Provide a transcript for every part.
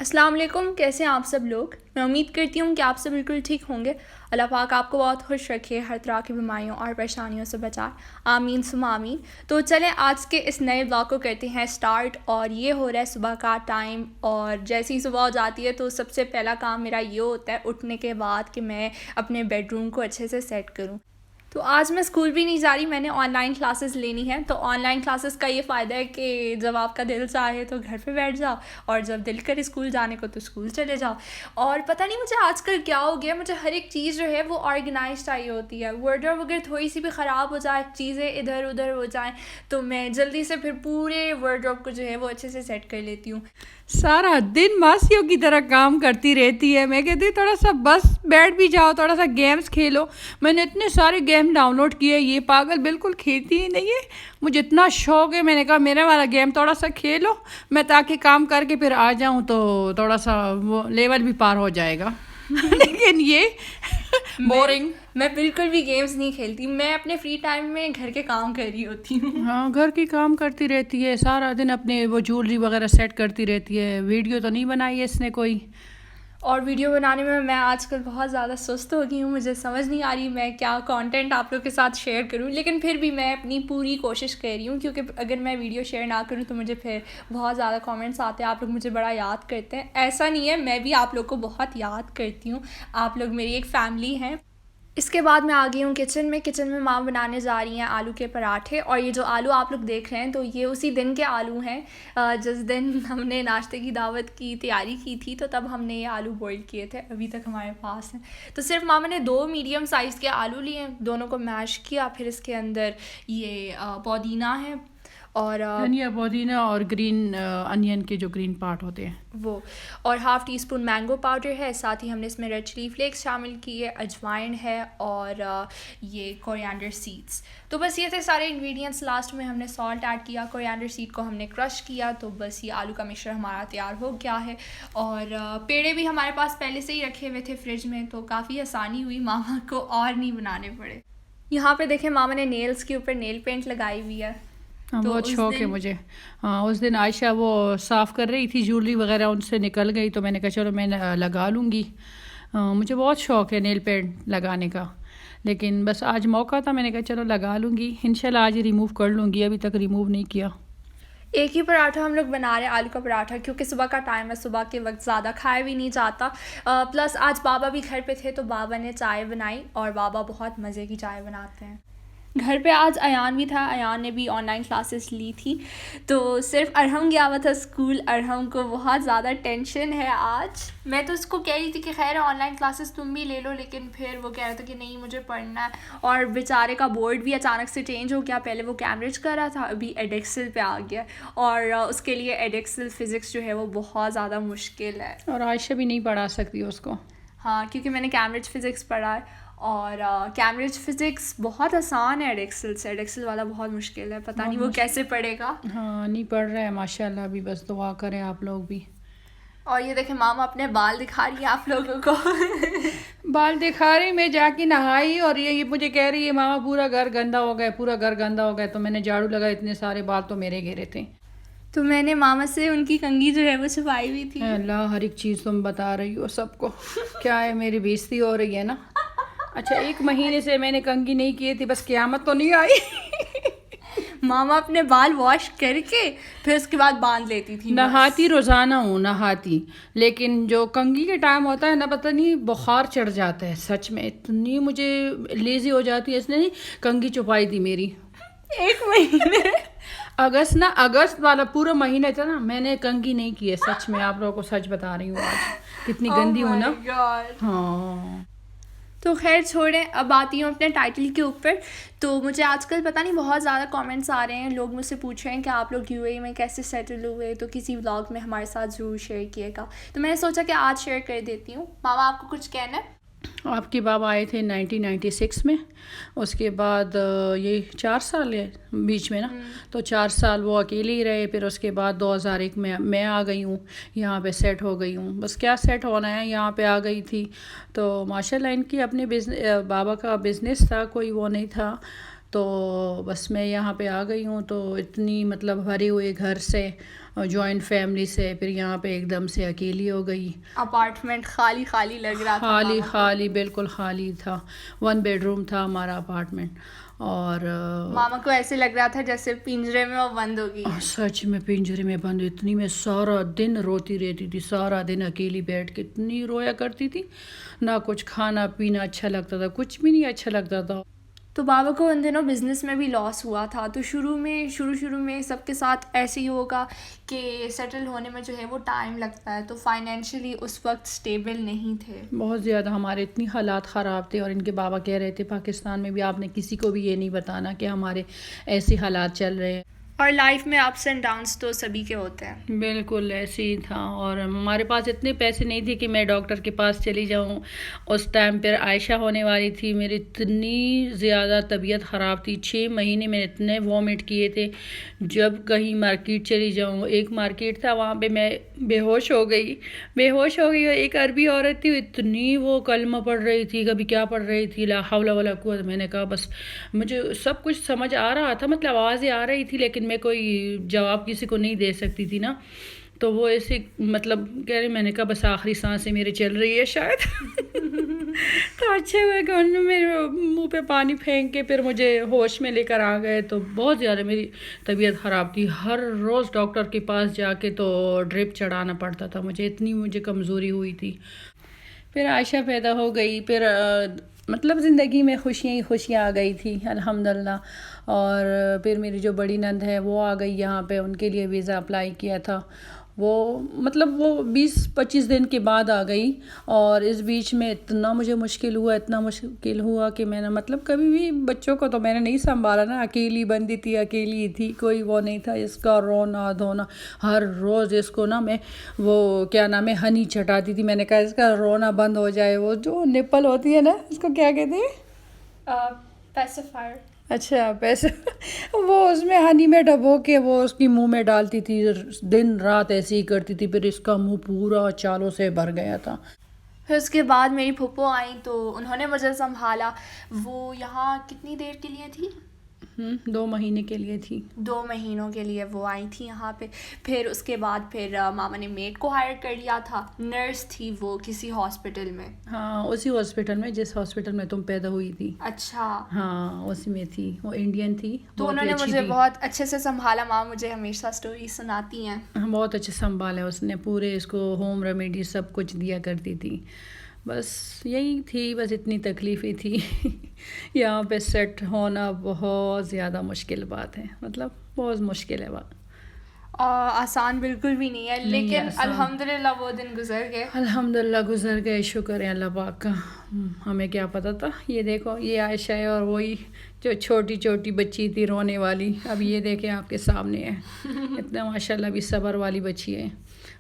السلام علیکم، کیسے ہیں آپ سب لوگ؟ میں امید کرتی ہوں کہ آپ سب بالکل ٹھیک ہوں گے۔ اللہ پاک آپ کو بہت خوش رکھے، ہر طرح کی بیماریوں اور پریشانیوں سے بچائے، آمین ثم آمین۔ تو چلیں آج کے اس نئے بلاگ کو کرتے ہیں سٹارٹ، اور یہ ہو رہا ہے صبح کا ٹائم، اور جیسی ہی صبح ہو جاتی ہے تو سب سے پہلا کام میرا یہ ہوتا ہے اٹھنے کے بعد کہ میں اپنے بیڈ روم کو اچھے سے سیٹ کروں۔ تو آج میں اسکول بھی نہیں جا رہی، میں نے آن لائن کلاسز لینی ہے۔ تو آن لائن کلاسز کا یہ فائدہ ہے کہ جب آپ کا دل چاہے تو گھر پہ بیٹھ جاؤ، اور جب دل کرے اسکول جانے کو تو اسکول چلے جاؤ۔ اور پتہ نہیں مجھے آج کل کیا ہو گیا، مجھے ہر ایک چیز جو ہے وہ آرگنائز چاہیے ہوتی ہے۔ وارڈروب اگر تھوڑی سی بھی خراب ہو جائے، چیزیں ادھر ادھر ہو جائیں، تو میں جلدی سے پھر پورے وارڈروب کو جو ہے وہ اچھے سے سیٹ کر لیتی ہوں۔ سارا دن ماسیوں کی طرح کام کرتی رہتی ہے۔ میں کہتی تھوڑا سا بس بیٹھ بھی جاؤ، تھوڑا سا گیمز کھیلو۔ میں نے اتنے سارے گیم ڈاؤن لوڈ کیے، یہ پاگل بالکل کھیلتی ہی نہیں ہے۔ مجھے اتنا شوق ہے، میں نے کہا میرا والا گیم تھوڑا سا کھیلو، میں تاکہ کام کر کے پھر آ جاؤں تو تھوڑا سا وہ لیول بھی پار ہو جائے گا۔ لیکن یہ بورنگ۔ میں بالکل بھی گیمز نہیں کھیلتی، میں اپنے فری ٹائم میں گھر کے کام کر رہی ہوتی ہوں۔ ہاں، گھر کی کام کرتی رہتی ہے سارا دن، اپنے وہ جولری وغیرہ سیٹ کرتی رہتی ہے۔ ویڈیو تو نہیں بنائی ہے اس نے کوئی، اور ویڈیو بنانے میں آج کل بہت زیادہ سست ہو گئی ہوں، مجھے سمجھ نہیں آ رہی میں کیا کانٹینٹ آپ لوگ کے ساتھ شیئر کروں، لیکن پھر بھی میں اپنی پوری کوشش کر رہی ہوں، کیونکہ اگر میں ویڈیو شیئر نہ کروں تو مجھے پھر بہت زیادہ کامنٹس آتے ہیں، آپ لوگ مجھے بڑا یاد کرتے ہیں۔ ایسا نہیں ہے، میں بھی آپ لوگ کو بہت یاد کرتی ہوں، آپ لوگ میری ایک فیملی ہیں۔ اس کے بعد میں آ گئی ہوں کچن میں ماں بنانے جا رہی ہیں آلو کے پراٹھے، اور یہ جو آلو آپ لوگ دیکھ رہے ہیں تو یہ اسی دن کے آلو ہیں جس دن ہم نے ناشتے کی دعوت کی تیاری کی تھی، تو تب ہم نے یہ آلو بوائل کیے تھے، ابھی تک ہمارے پاس ہیں۔ تو صرف ماما نے 2 میڈیم سائز کے آلو لیے، دونوں کو میش کیا، پھر اس کے اندر یہ پودینہ ہے اور دھنیا پودینہ اور گرین انین کے جو گرین پارٹ ہوتے ہیں وہ، اور ½ ٹی اسپون مینگو پاؤڈر ہے، ساتھ ہی ہم نے اس میں ریڈ چلی فلیکس شامل کی ہے، اجوائن ہے، اور یہ کوریانڈر سیڈس۔ تو بس یہ تھے سارے انگریڈینٹس۔ لاسٹ میں ہم نے سالٹ ایڈ کیا، کوریانڈر سیڈ کو ہم نے کرش کیا، تو بس یہ آلو کا مکسچر ہمارا تیار ہو گیا ہے۔ اور پیڑے بھی ہمارے پاس پہلے سے ہی رکھے ہوئے تھے فریج میں، تو کافی آسانی ہوئی، ماما کو اور نہیں بنانے پڑے۔ یہاں پہ دیکھیں ماما نے نیلز کے اوپر نیل پینٹ لگائی ہوئی ہے۔ بہت شوق ہے مجھے۔ ہاں، اس دن عائشہ وہ صاف کر رہی تھی جولری وغیرہ، ان سے نکل گئی تو میں نے کہا چلو میں لگا لوں گی۔ مجھے بہت شوق ہے نیل پینٹ لگانے کا، لیکن بس آج موقع تھا، میں نے کہا چلو لگا لوں گی، انشاءاللہ آج ہی ریموو کر لوں گی، ابھی تک ریموو نہیں کیا۔ ایک ہی پراٹھا ہم لوگ بنا رہے ہیں، آلو کا پراٹھا، کیونکہ صبح کا ٹائم ہے، صبح کے وقت زیادہ کھایا بھی نہیں جاتا، پلس آج بابا بھی گھر پہ تھے تو بابا نے چائے بنائی، اور بابا بہت مزے کی چائے بناتے ہیں۔ گھر پہ آج ایان بھی تھا، ایان نے بھی آن لائن کلاسز لی تھی، تو صرف ارحم گیا ہوا تھا اسکول۔ ارحم کو بہت زیادہ ٹینشن ہے آج، میں تو اس کو کہہ رہی تھی کہ خیر آن لائن کلاسز تم بھی لے لو، لیکن پھر وہ کہہ رہا تھا کہ نہیں مجھے پڑھنا ہے، اور بیچارے کا بورڈ بھی اچانک سے چینج ہو گیا، پہلے وہ کیمبرج کر رہا تھا، ابھی ایڈیکسل پہ آ گیا، اور اس کے لیے ایڈیکسل فزکس جو ہے وہ بہت زیادہ مشکل ہے، اور عائشہ بھی نہیں پڑھا سکتی اس کو۔ ہاں، کیونکہ میں نے کیمبرج فزکس پڑھا ہے، اور کیمبرج فزکس بہت آسان ہے ایڈیکسل سے، ایڈیکسل والا بہت مشکل ہے، پتہ نہیں وہ کیسے پڑھے گا۔ ہاں، نہیں پڑھ رہا ہے ماشاءاللہ، ابھی بس دعا کریں آپ لوگ بھی۔ اور یہ دیکھیں ماما اپنے بال دکھا رہی ہے آپ لوگوں کو۔ بال دکھا رہی، میں جا کے نہائی، اور یہ مجھے کہہ رہی ہے ماما پورا گھر گندا ہو گیا، پورا گھر گندا ہو گیا، تو میں نے جھاڑو لگا، اتنے سارے بال تو میرے گھیرے تھے۔ تو میں نے ماما سے ان کی کنگھی جو ہے وہ چھپائی ہوئی تھی۔ اللہ، ہر ایک چیز تم بتا رہی ہو سب کو، کیا ہے میری بےزتی ہو رہی ہے نا۔ اچھا، 1 مہینے سے میں نے کنگھی نہیں کی تھی، بس قیامت تو نہیں آئی۔ ماما اپنے بال واش کر کے پھر اس کے بعد باندھ لیتی تھی۔ نہاتی روزانہ ہوں، نہاتی، لیکن جو کنگھی کے ٹائم ہوتا ہے نا، پتہ نہیں بخار چڑھ جاتا ہے، سچ میں اتنی مجھے لیزی ہو جاتی ہے، اس نے نہیں کنگھی چھپائی تھی میری 1 مہینے اگست والا پورا مہینہ تھا نا، میں نے کنگھی نہیں کی ہے، سچ میں آپ لوگوں کو سچ بتا رہی ہوں آج کتنی گندی ہوں نا۔ ہاں، تو خیر چھوڑیں، اب آتی ہوں اپنے ٹائٹل کے اوپر۔ تو مجھے آج کل پتہ نہیں بہت زیادہ کامنٹس آ رہے ہیں، لوگ مجھ سے پوچھ رہے ہیں کہ آپ لوگ یو اے میں کیسے سیٹل ہوئے، تو کسی ولاگ میں ہمارے ساتھ ضرور شیئر کیے گا۔ تو میں نے سوچا کہ آج شیئر کر دیتی ہوں۔ ماما آپ کو کچھ کہنا ہے؟ آپ کے بابا آئے تھے 1996 میں، اس کے بعد یہ 4 سال ہے بیچ میں نا، تو 4 سال وہ اکیلے ہی رہے، پھر اس کے بعد 2001 میں آ گئی ہوں، یہاں پہ سیٹ ہو گئی ہوں، بس کیا سیٹ ہونا ہے، یہاں پہ آ گئی تھی۔ تو ماشاءاللہ ان کی اپنے بابا کا بزنس تھا، کوئی وہ نہیں تھا، تو بس میں یہاں پہ آ گئی ہوں، تو اتنی مطلب بھرے ہوئے گھر سے جوائنٹ فیملی سے، پھر یہاں پہ ایک دم سے اکیلی ہو گئی. اپارٹمنٹ خالی خالی لگ رہا تھا خالی ماما کو. خالی بالکل خالی تھا. 1 بیڈ روم تھا ہمارا اپارٹمنٹ. اور ماما کو ایسے لگ رہا تھا جیسے پنجرے میں وہ بند ہو گئی. سچ میں پنجرے میں بند. اتنی میں سارا دن روتی رہتی تھی، سارا دن اکیلی بیٹھ کے اتنی رویا کرتی تھی. نہ کچھ کھانا پینا اچھا لگتا تھا، کچھ بھی نہیں اچھا لگتا تھا. تو بابا کو ان دنوں بزنس میں بھی لاس ہوا تھا. تو شروع میں سب کے ساتھ ایسے ہی ہوگا کہ سیٹل ہونے میں جو ہے وہ ٹائم لگتا ہے. تو فائنینشلی اس وقت اسٹیبل نہیں تھے بہت زیادہ. ہمارے اتنی حالات خراب تھے، اور ان کے بابا کہہ رہے تھے پاکستان میں بھی آپ نے کسی کو بھی یہ نہیں بتانا کہ ہمارے ایسے حالات چل رہے ہیں. اور لائف میں اپس اینڈ ڈاؤنس تو سبھی کے ہوتے ہیں. بالکل ایسے ہی تھا. اور ہمارے پاس اتنے پیسے نہیں تھے کہ میں ڈاکٹر کے پاس چلی جاؤں. اس ٹائم پھر عائشہ ہونے والی تھی. میری اتنی زیادہ طبیعت خراب تھی، 6 مہینے میں اتنے وامٹ کیے تھے. جب کہیں مارکیٹ چلی جاؤں، ایک مارکیٹ تھا وہاں پہ میں بے ہوش ہو گئی. اور ایک عربی عورت تھی، اتنی وہ کلمہ پڑھ رہی تھی، کبھی کیا پڑھ رہی تھی، لا حول ولا قوت. میں نے کہا بس مجھے سب کچھ سمجھ آ رہا تھا، مطلب آوازیں آ رہی تھی، لیکن میں کوئی جواب کسی کو نہیں دے سکتی تھی نا. تو وہ ایسے مطلب کہہ رہی، میں نے کہا بس آخری سانسیں میرے چل رہی ہے شاید. تو اچھے ہوئے کہ انہوں نے میرے منہ پہ پانی پھینک کے پھر مجھے ہوش میں لے کر آ گئے. تو بہت زیادہ میری طبیعت خراب تھی. ہر روز ڈاکٹر کے پاس جا کے تو ڈرپ چڑھانا پڑتا تھا مجھے، اتنی مجھے کمزوری ہوئی تھی. پھر عائشہ پیدا ہو گئی. پھر مطلب زندگی میں خوشیاں ہی خوشیاں آ گئی تھی الحمدللہ. اور پھر میری جو بڑی نند ہے وہ آ گئی یہاں پہ. ان کے لیے ویزا اپلائی کیا تھا. وہ مطلب وہ 20-25 دن کے بعد آ گئی. اور اس بیچ میں اتنا مجھے مشکل ہوا کہ میں نے مطلب کبھی بھی بچوں کو تو میں نے نہیں سنبھالا نا. اکیلی بندی تھی، اکیلی تھی، کوئی وہ نہیں تھا. اس کا رونا دھونا ہر روز. اس کو نا میں وہ کیا نام ہے ہنی چٹاتی تھی. میں نے کہا اس کا رونا بند ہو جائے. وہ جو نپل ہوتی ہے نا، اس کو کیا کہتے ہیں؟ پیسیفائر. اچھا پیسے. وہ اس میں ہنی میں ڈبو کے وہ اس کی منہ میں ڈالتی تھی. دن رات ایسے ہی کرتی تھی. پھر اس کا منہ پورا چالوں سے بھر گیا تھا. پھر اس کے بعد میری پھپھو آئیں تو انہوں نے مجھے سنبھالا. وہ یہاں کتنی دیر کے لیے تھی؟ 2 مہینے کے لیے تھی. 2 مہینوں کے لیے وہ آئی تھی یہاں پہ. پھر اس کے بعد پھر ماما نے میڈ کو ہائر کر لیا تھا. نرس تھی وہ کسی ہاسپٹل میں. ہاں اسی ہاسپٹل میں جس ہاسپٹل میں تم پیدا ہوئی تھی. اچھا. ہاں اسی میں تھی. وہ انڈین تھی. تو انہوں نے مجھے بہت اچھے سے سنبھالا. ماں مجھے ہمیشہ سٹوری سناتی ہیں. بہت اچھے سنبھالا اس نے. پورے اس کو ہوم ریمیڈی سب کچھ دیا کرتی تھی. بس یہی تھی، بس اتنی تکلیفیں تھی. یہاں پہ سیٹ ہونا بہت زیادہ مشکل بات ہے، مطلب بہت مشکل ہے بات. آسان بالکل بھی نہیں ہے، لیکن الحمدللہ وہ دن گزر گئے. الحمدللہ گزر گئے. شکر ہے اللہ پاک کا. ہمیں کیا پتہ تھا. یہ دیکھو یہ عائشہ ہے، اور وہی جو چھوٹی چھوٹی بچی تھی رونے والی، اب یہ دیکھیں آپ کے سامنے ہے. اتنا ماشاءاللہ بھی صبر والی بچی ہے.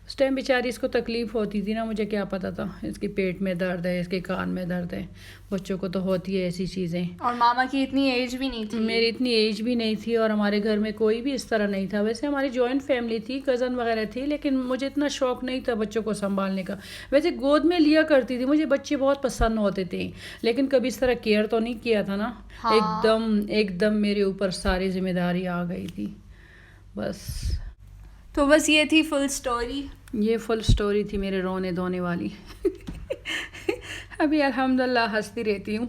اس ٹائم بیچاری اس کو تکلیف ہوتی تھی نا، مجھے کیا پتہ تھا. اس کے پیٹ میں درد ہے، اس کے کان میں درد ہے. بچوں کو تو ہوتی ہے ایسی چیزیں. اور ماما کی اتنی ایج بھی نہیں تھی. میری اتنی ایج بھی نہیں تھی، اور ہمارے گھر میں کوئی بھی اس طرح نہیں تھا. ویسے ہماری جوائنٹ فیملی تھی، کزن وغیرہ تھی، لیکن مجھے اتنا شوق نہیں تھا بچوں کو سنبھالنے کا. ویسے گود میں لیا کرتی تھی، مجھے بچے بہت پسند ہوتے تھے، لیکن کبھی اس طرح کیئر تو نہیں کیا تھا نا. ایک دم میرے اوپر ساری ذمہ داری آ گئی تھی. بس تو بس یہ تھی فل سٹوری. یہ فل سٹوری تھی میرے رونے دھونے والی. ابھی الحمدللہ ہنستی رہتی ہوں.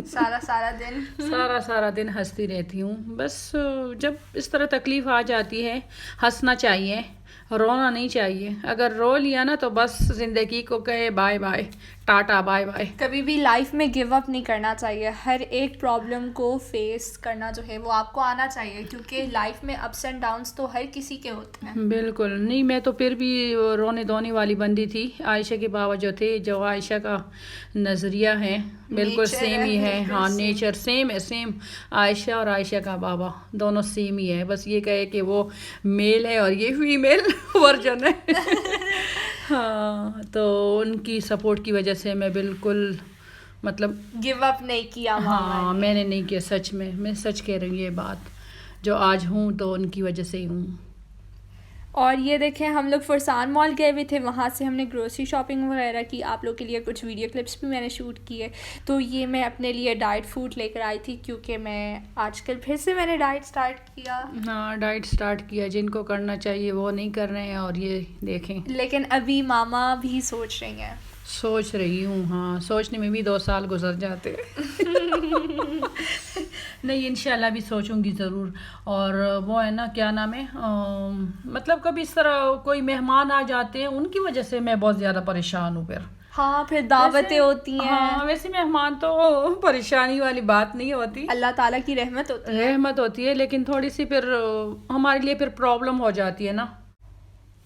سارا دن ہنستی رہتی ہوں. بس جب اس طرح تکلیف آ جاتی ہے ہنسنا چاہیے، رونا نہیں چاہیے. اگر رو لیا نا تو بس زندگی کو کہے bye bye, tata bye bye. کبھی بھی لائف میں گیو اپ نہیں کرنا چاہیے. ہر ایک پرابلم کو فیس کرنا جو ہے وہ آپ کو آنا چاہیے، کیونکہ لائف میں اپس اینڈ ڈاؤنس تو ہر کسی کے ہوتے ہیں. بالکل نہیں. میں تو پھر بھی رونے دھونے والی بندی تھی. عائشہ کے بابا جو تھے، جو عائشہ کا نظریہ ہے بالکل سیم ہی ہے. ہاں نیچر سیم ہے، سیم. عائشہ اور عائشہ کا بابا دونوں سیم ہی ہے. بس یہ کہے کہ وہ میل ہے اور یہ فیمیل ورژن ہے. ہاں تو ان کی سپورٹ کی وجہ سے میں بالکل مطلب گیو اپ نہیں کیا. ہاں میں نے نہیں کیا. سچ میں سچ کہہ رہی ہوں. یہ بات جو آج ہوں تو ان کی وجہ سے ہی ہوں. اور یہ دیکھیں ہم لوگ فرسان مال گئے ہوئے تھے, وہاں سے ہم نے گروسری شاپنگ وغیرہ کی, آپ لوگ کے لیے کچھ ویڈیو کلپس بھی میں نے شوٹ کیے. تو یہ میں اپنے لیے ڈائٹ فوڈ لے کر آئی تھی, کیونکہ میں آج کل پھر سے میں نے ڈائٹ سٹارٹ کیا. ہاں ڈائٹ سٹارٹ کیا, جن کو کرنا چاہیے وہ نہیں کر رہے ہیں, اور یہ دیکھیں. لیکن ابھی ماما بھی سوچ رہی ہیں. سوچ رہی ہوں, ہاں سوچنے میں بھی 2 سال گزر جاتے. نہیں انشاءاللہ بھی سوچوں گی ضرور. اور وہ ہے نا کیا نام ہے, مطلب کبھی اس طرح کوئی مہمان آ جاتے ہیں, ان کی وجہ سے میں بہت زیادہ پریشان ہوں. ہاں پھر دعوتیں ہوتی ہیں. ہاں ویسے مہمان تو پریشانی والی بات نہیں ہوتی, اللہ تعالیٰ کی رحمت ہوتی ہے, لیکن تھوڑی سی پھر ہمارے لیے پھر پرابلم ہو جاتی ہے نا.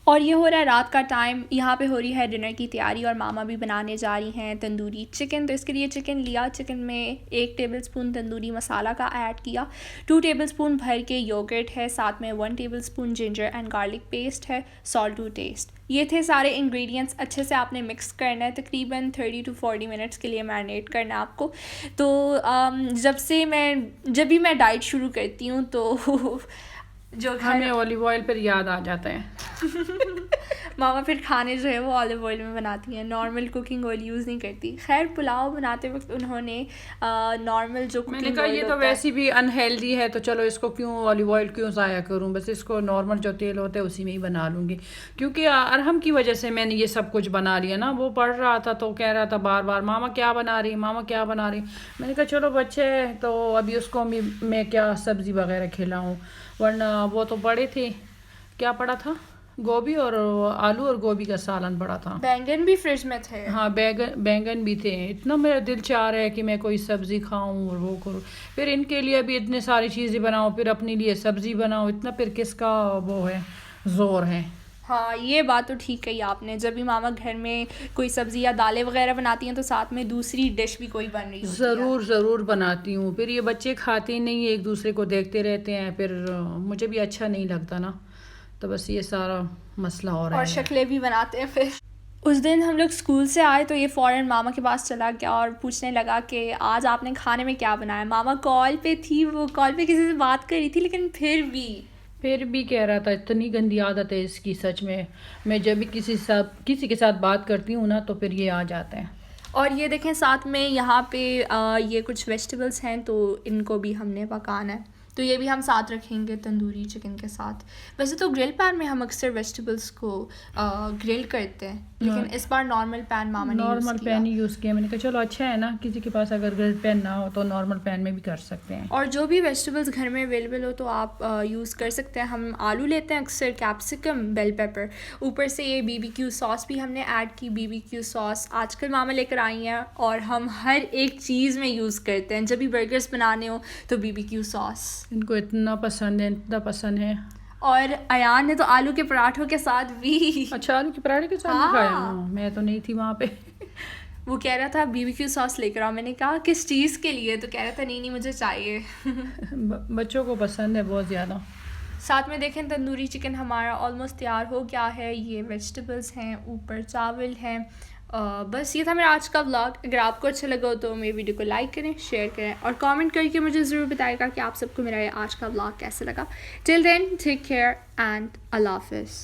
اور یہ ہو رہا ہے رات کا ٹائم, یہاں پہ ہو رہی ہے ڈنر کی تیاری, اور ماما بھی بنانے جا رہی ہیں تندوری چکن. تو اس کے لیے چکن لیا, چکن میں 1 ٹیبل اسپون تندوری مسالہ کا ایڈ کیا, 2 ٹیبل اسپون بھر کے یوگرٹ ہے, ساتھ میں 1 table spoon ginger and garlic paste ہے, سالٹ ٹو ٹیسٹ. یہ تھے سارے انگریڈینٹس. اچھے سے آپ نے مکس کرنا ہے, تقریباً 30 to 40 منٹس کے لیے میرینیٹ کرنا ہے آپ کو. تو جب بھی میں ڈائٹ شروع کرتی ہوں تو جو ہمیں اولیو آئل پر یاد آ جاتا ہے. ماما پھر کھانے جو ہے وہ آلیو آئل میں بناتی ہیں, نارمل کوکنگ آئل یوز نہیں کرتی. خیر پلاؤ بناتے وقت انہوں نے نارمل جو میں نے کہا یہ تو ویسی بھی انہیلدی ہے, تو چلو اس کو کیوں آلیو آئل کیوں ضائع کروں, بس اس کو نارمل جو تیل ہوتا ہے اسی میں ہی بنا لوں گی. کیونکہ ارحم کی وجہ سے میں نے یہ سب کچھ بنا لیا نا. وہ پڑھ رہا تھا تو کہہ رہا تھا بار بار ماما کیا بنا رہی, ماما کیا بنا رہی. میں نے کہا چلو بچے تو ابھی اس کو میں کیا سبزی وغیرہ کھلاؤں, ورنہ وہ تو بڑے تھے. کیا پڑا تھا, گوبھی اور آلو اور گوبھی کا سالن پڑا تھا. بینگن بھی فریج میں تھے. ہاں بینگن بھی تھے. اتنا میرا دل چاہ رہا ہے کہ میں کوئی سبزی کھاؤں اور وہ کروں, پھر ان کے لیے بھی اتنے ساری چیزیں بناؤں, پھر اپنے لیے سبزی بناؤں, اتنا پھر کس کا وہ ہے زور ہے. ہاں یہ بات تو ٹھیک کہی آپ نے. جب بھی ماما گھر میں کوئی سبزی یا دالیں وغیرہ بناتی ہیں تو ساتھ میں دوسری ڈش بھی کوئی بن رہی ہوتی ہے. ضرور بناتی ہوں. پھر یہ بچے کھاتے ہی نہیں, ایک دوسرے کو دیکھتے رہتے ہیں, پھر مجھے بھی اچھا نہیں لگتا نا. تو بس یہ سارا مسئلہ ہو رہا ہے. اور شکلیں بھی بناتے ہیں. پھر اس دن ہم لوگ اسکول سے آئے تو یہ فوراً ماما کے پاس چلا گیا اور پوچھنے لگا کہ آج آپ نے کھانے میں کیا بنایا. ماما کال پہ تھی, وہ کال پہ کسی سے بات کر رہی تھی, لیکن پھر بھی کہہ رہا تھا. اتنی گندی عادت ہے اس کی سچ میں جب بھی کسی کے ساتھ بات کرتی ہوں نا تو پھر یہ آ جاتے ہیں. اور یہ دیکھیں ساتھ میں یہاں پہ یہ کچھ ویجیٹیبلس ہیں, تو ان کو بھی ہم نے پکانا ہے, تو یہ بھی ہم ساتھ رکھیں گے تندوری چکن کے ساتھ. ویسے تو گرل پین میں ہم اکثر ویجیٹیبلس کو گرل کرتے ہیں, لیکن اس بار نارمل پین ماما نے نارمل پین ہی یوز کیا. میں نے کہا چلو اچھا ہے نا, کسی کے پاس اگر گرل پین نہ ہو تو نارمل پین میں بھی کر سکتے ہیں. اور جو بھی ویجیٹیبلس گھر میں اویلیبل ہو تو آپ یوز کر سکتے ہیں. ہم آلو لیتے ہیں اکثر, کیپسیکم, بیل پیپر, اوپر سے یہ BBQ ساس بھی ہم نے ایڈ کی. BBQ ساس آج کل ماما لے کر آئی ہیں, اور ہم ہر ایک چیز میں یوز کرتے ہیں. جب بھی برگرز بنانے ہو تو BBQ ساس ان کو اتنا پسند ہے. اور ایان نے تو آلو کے پراٹھوں کے ساتھ بھی. اچھا آلو کے پراٹھے کے ساتھ کھایا, میں تو نہیں تھی وہاں پہ. وہ کہہ رہا تھا BBQ ساس لے کر آؤ. میں نے کہا کس چیز کے لیے, تو کہہ رہا تھا نہیں مجھے چاہیے. بچوں کو پسند ہے بہت زیادہ. ساتھ میں دیکھیں تندوری چکن ہمارا آلموسٹ تیار ہو گیا ہے. یہ ویجیٹیبلس ہیں, اوپر چاول ہیں. بس یہ تھا میرا آج کا ولاگ. اگر آپ کو اچھا لگا تو میری ویڈیو کو لائک کریں, شیئر کریں, اور کامنٹ کر کے مجھے ضرور بتائے گا کہ آپ سب کو میرا یہ آج کا ولاگ کیسے لگا. ٹل دین ٹیک کیئر اینڈ اللہ حافظ.